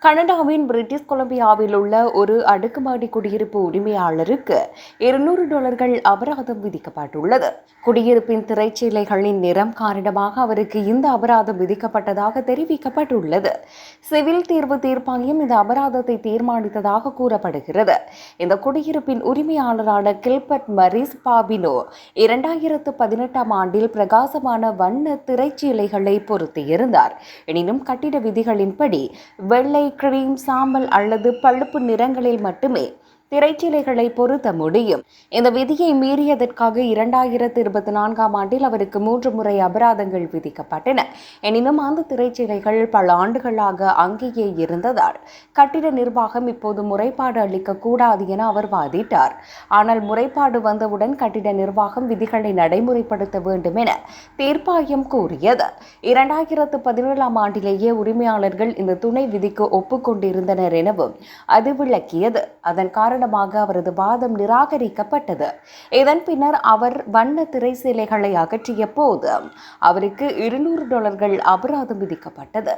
கனடாவின் பிரிட்டிஷ் கொலம்பியாவில் உள்ள ஒரு அடுக்குமாடி குடியிருப்பு உரிமையாளருக்கு $200 அபராதம் விதிக்கப்பட்டுள்ளது. குடியிருப்பின் திரைச்சீலைகளின் நிறம் காரணமாக அவருக்கு இந்த அபராதம் விதிக்கப்பட்டதாக தெரிவிக்கப்பட்டுள்ளது. சிவில் தீர்வு தீர்ப்பாயம் இந்த அபராதத்தை தீர்மானித்ததாக கூறப்படுகிறது. இந்த குடியிருப்பின் உரிமையாளரான கில்பர்ட் மரிஸ் பாபினோ 2018ஆம் ஆண்டில் பிரகாசமான வண்ண திரைச்சீலைகளை பொருத்தியிருந்தார். எனினும் கட்டிட விதிகளின்படி வெள்ளை, கிரீம், சாம்பல் அல்லது பழுப்பு நிறங்களில் மட்டுமே திரைச்சீலைகளை பொருத்த முடியும். இந்த விதியை மீறியதற்காக 2024ஆம் ஆண்டில் அவருக்கு 3 முறை அபராதங்கள் விதிக்கப்பட்டன. எனினும் அந்த திரைச்சீலைகள் பல ஆண்டுகளாக அங்கேயே இருந்ததால் கட்டிட நிர்வாகம் இப்போது முறைப்பாடு அளிக்கக்கூடாது என அவர் வாதிட்டார். ஆனால் முறைப்பாடு வந்தவுடன் கட்டிட நிர்வாகம் விதிகளை நடைமுறைப்படுத்த வேண்டும் என தீர்ப்பாயம் கூறியது. 2017ஆம் ஆண்டிலேயே உரிமையாளர்கள் இந்த துணை விதிக்கு ஒப்புக்கொண்டிருந்தனர் எனவும் அது விளக்கியது. அதன் காரணமாக அவரது வாதம் நிராகரிக்கப்பட்டது. இதன் பின்னர் அவர் வண்ண திரைச்சீலைகளை அகற்றிய போது அவருக்கு $200 அபராதம் விதிக்கப்பட்டது.